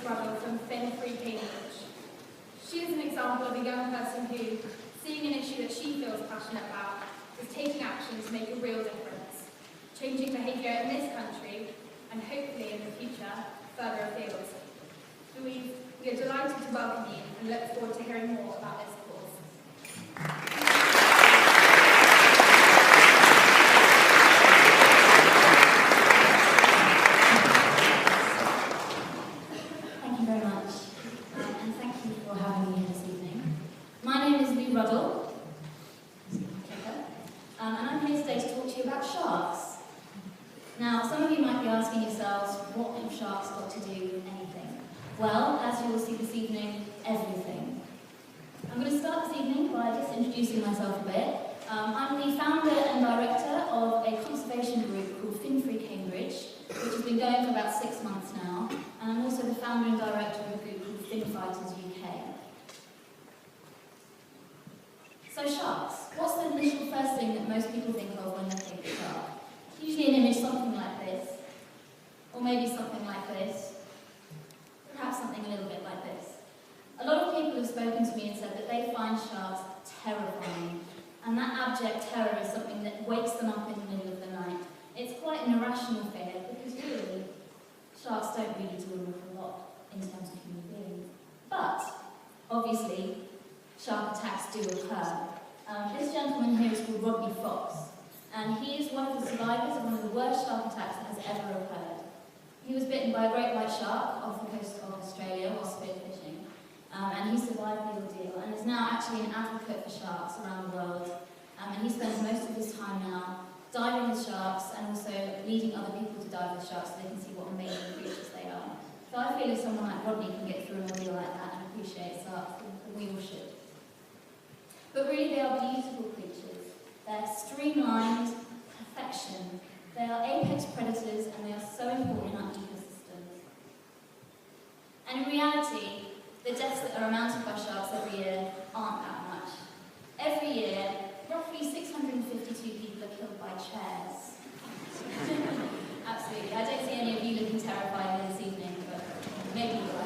Ruddell from Fin-Free Cambridge. She is an example of a young person who, seeing an issue that she feels passionate about, is taking action to make a real difference, changing behaviour in this country and hopefully in the future further afield. Louise, we are delighted to welcome you and look forward to hearing more about this cause. Ruddell, and I'm here today to talk to you about sharks. Now, some of you might be asking yourselves, what have sharks got to do with anything? Well, as you will see this evening, everything. I'm going to start this evening by just introducing myself a bit. I'm the founder and director of a conservation group called Fin-Free Cambridge, which has been going for about 6 months now, and I'm also the founder and director of a group called Fin Fighters UK. So sharks, what's the initial first thing that most people think of when they think of shark? Usually an image something like this, or maybe something like this, perhaps something a little bit like this. A lot of people have spoken to me and said that they find sharks terrifying, and that abject terror is something that wakes them up in the middle of the night. It's quite an irrational fear, because really, sharks don't really do an awful lot in terms of human beings. But, obviously, shark attacks do occur. This gentleman here is called Ruddell, and he is one of the survivors of one of the worst shark attacks that has ever occurred. He was bitten by a great white shark off the coast of Australia while spearfishing, and he survived the ordeal and is now actually an advocate for sharks around the world. And he spends most of his time now diving with sharks and also leading other people to dive with sharks so they can see what amazing creatures they are. So I feel if someone like Rodney can get through an ordeal like that and appreciate sharks, then we all should. But really they are beautiful creatures. They're streamlined perfection. They are apex predators and they are so important in our ecosystems. And in reality, the deaths that are amounted by sharks every year aren't that much. Every year, roughly 652 people are killed by chairs. Absolutely. I don't see any of you looking terrified this evening, but maybe you will.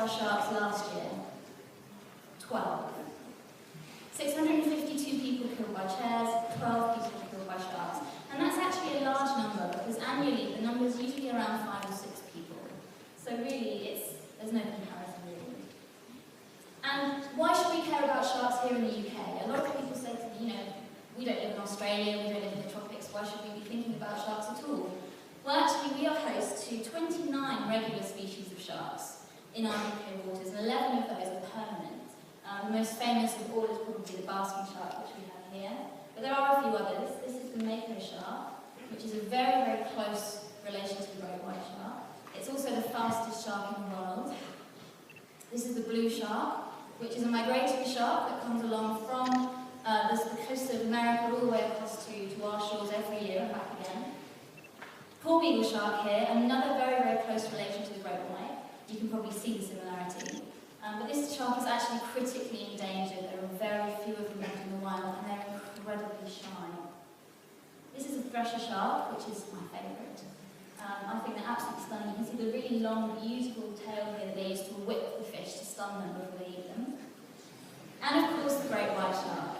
Sharks last year, 12. 652 people killed by chairs, 12 people killed by sharks. And that's actually a large number because annually the number is usually around 5 or 6 people. So really, there's no comparison really. And why should we care about sharks here in the UK? A lot of people say to me, we don't live in Australia, we don't live in the tropics, why should we be thinking about sharks at all? Well, actually, we are host to 29 regular species of sharks in our UK waters, and 11 of those are permanent. The most famous of all is probably the basking shark, which we have here. But there are a few others. This is the mako shark, which is a very, very close relation to the great white shark. It's also the fastest shark in the world. This is the blue shark, which is a migratory shark that comes along from the coast of America all the way across to our shores every year and back again. Poor beagle shark here, another very, very close relation to the great white. You can probably see the similarity. But this shark is actually critically endangered. There are very few of them left in the wild, and they're incredibly shy. This is a thresher shark, which is my favourite. I think they're absolutely stunning. You can see the really long, beautiful tail here that they use to whip the fish to stun them before they eat them. And of course, the great white shark.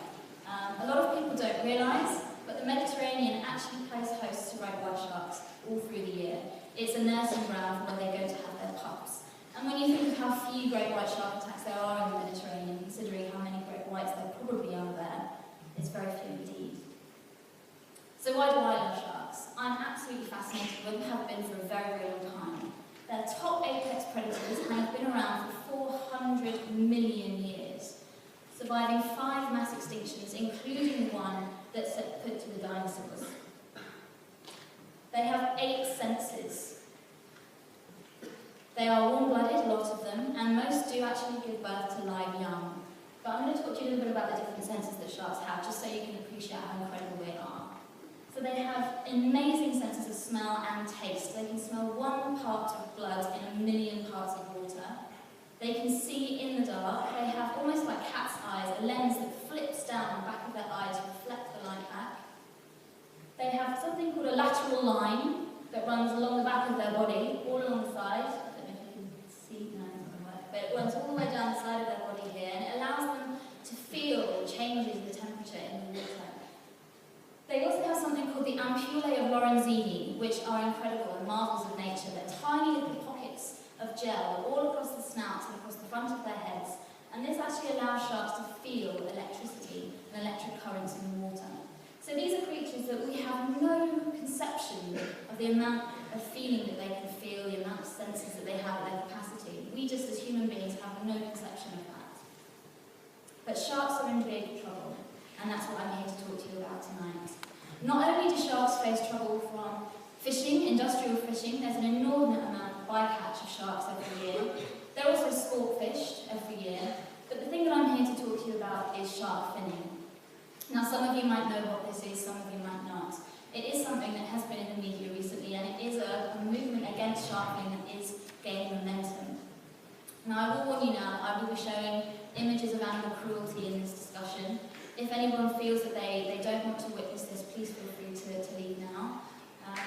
A lot of people don't realise, but the Mediterranean actually plays host to great white sharks all through the year. It's a nursing ground where they go to have their pups. And when you think of how few great white shark attacks there are in the Mediterranean, considering how many great whites there probably are there, it's very few indeed. So why do I love sharks? I'm absolutely fascinated with them, have been for a very, very long time. They're top apex predators and have been around for 400 million years, surviving 5 mass extinctions, including the one that put to the dinosaurs. They have 8 senses. They are warm-blooded, a lot of them, and most do actually give birth to live young. But I'm going to talk to you a little bit about the different senses that sharks have, just so you can appreciate how incredible they are. So they have amazing senses of smell and taste. They can smell 1 part of blood in 1 million parts of water. They can see in the dark. They have almost like cat's eyes, a lens that flips down the back of their eye to reflect the light back. They have something called a lateral line that runs along the back of their body, all along the side. I don't know if you can see, no, it doesn't work, but it runs all the way down the side of their body here, and it allows them to feel changes in the temperature in the water. They also have something called the ampullae of Lorenzini, which are incredible and marvels of nature. They're tiny little pockets of gel all across the snouts and across the front of their heads, and this actually allows sharks to feel electricity and electric currents in the water. So these are creatures that we have no conception of the amount of feeling that they can feel, the amount of senses that they have at their capacity. We just as human beings have no conception of that. But sharks are in big trouble, and that's what I'm here to talk to you about tonight. Not only do sharks face trouble from fishing, industrial fishing, there's an inordinate amount of bycatch of sharks every year. They're also sport fished every year, but the thing that I'm here to talk to you about is shark finning. Now, some of you might know what this is, some of you might not. It is something that has been in the media recently, and it is a movement against shark finning that is gaining momentum. Now, I will warn you now, I will be showing images of animal cruelty in this discussion. If anyone feels that they don't want to witness this, please feel free to leave now.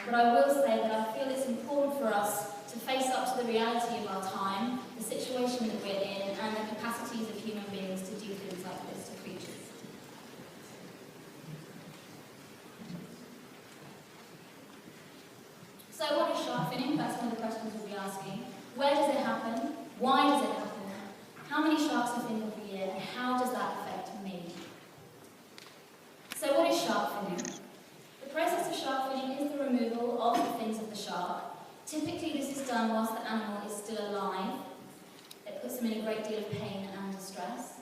But I will say that I feel it's important for us to face up to the reality of our time, the situation that we're in, and the capacities of human beings to do things like this to creatures. So what is shark finning? That's one of the questions we'll be asking. Where does it happen? Why does it happen? How many sharks are finned every year? And how does that affect me? So what is shark finning? The process of shark finning is the removal of the fins of the shark. Typically this is done whilst the animal is still alive. It puts them in a great deal of pain and distress.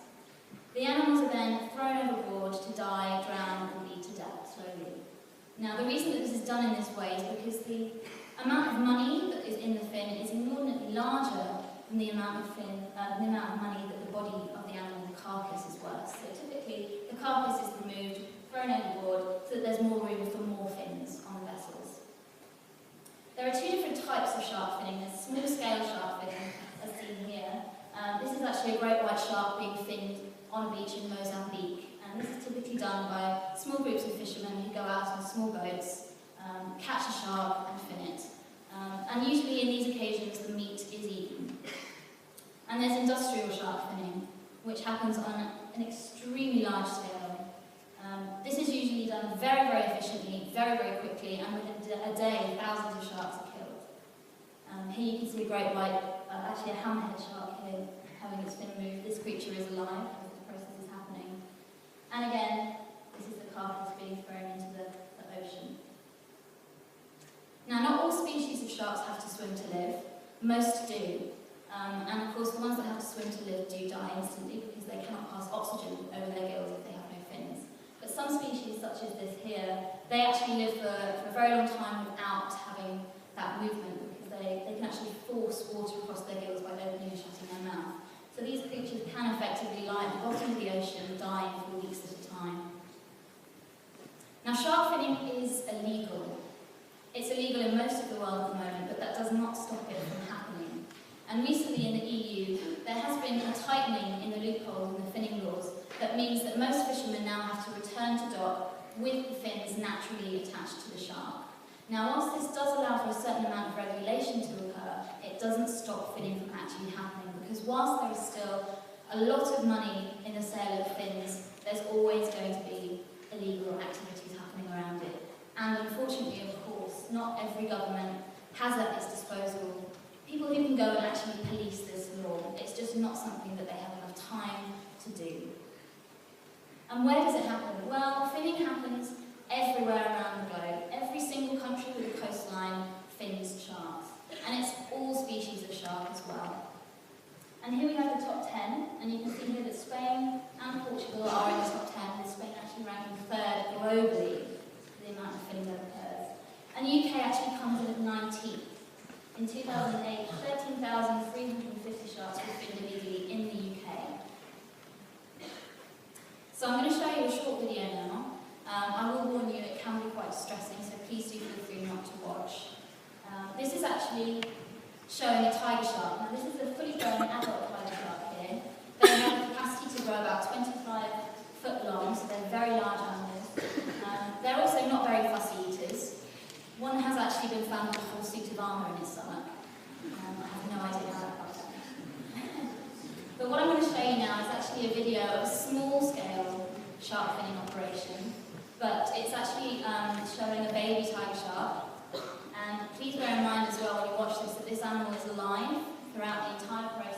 The animals are then thrown overboard to die, drown, and be to death slowly. Now, the reason that this is done in this way is because the amount of money that is in the fin is inordinately larger than the amount of money that the body of the animal, the carcass, is worth. So typically, the carcass is removed, thrown overboard, so that there's more room for more fins on the vessels. There are two different types of shark finning. There's small-scale shark finning, as seen here. This is actually a great white shark being finned on a beach in Mozambique. And this is typically done by small groups of fishermen who go out on small boats, catch a shark and fin it. And usually in these occasions the meat is eaten. And there's industrial shark finning, which happens on an extremely large scale. This is usually done very, very efficiently, very, very quickly, and within a day thousands of sharks are killed. Here you can see a great white, actually a hammerhead shark here, having its fin removed. This creature is alive. And again, this is the carcass being thrown into the ocean. Now, not all species of sharks have to swim to live. Most do. And of course, the ones that have to swim to live do die instantly because they cannot pass oxygen over their gills if they have no fins. But some species, such as this here, they actually live for a very long time without having that movement because they can actually force water across their gills by opening and shutting their mouth. So these creatures can effectively lie at the bottom of the ocean, dying for weeks at a time. Now, shark finning is illegal. It's illegal in most of the world at the moment, but that does not stop it from happening. And recently in the EU, there has been a tightening in the loopholes in the finning laws that means that most fishermen now have to return to dock with the fins naturally attached to the shark. Now, whilst this does allow for a certain amount of regulation to occur, it doesn't stop finning from actually happening, because whilst there is still a lot of money in the sale of fins, there's always going to be illegal activities happening around it. And unfortunately, of course, not every government has at its disposal people who can go and actually police this law. It's just not something that they have enough time to do. And where does it happen? Well, finning happens everywhere around the globe. Every single country with a coastline fins sharks. And it's all species of shark as well. And here we have the top 10, and you can see here that Spain and Portugal are in the top 10, with Spain actually ranking third globally for the amount of finning that occurs. And the UK actually comes in at 19th. In 2008, 13,350 sharks were finned illegally in the UK. So I'm going to show you a short video now. I will warn you, it can be quite distressing, so please do feel free not to watch. This is actually showing a tiger shark. Now, this is a fully grown adult tiger actually a video of a small-scale shark finning operation, but it's actually showing a baby tiger shark. And please bear in mind as well when you watch this that this animal is alive throughout the entire operation.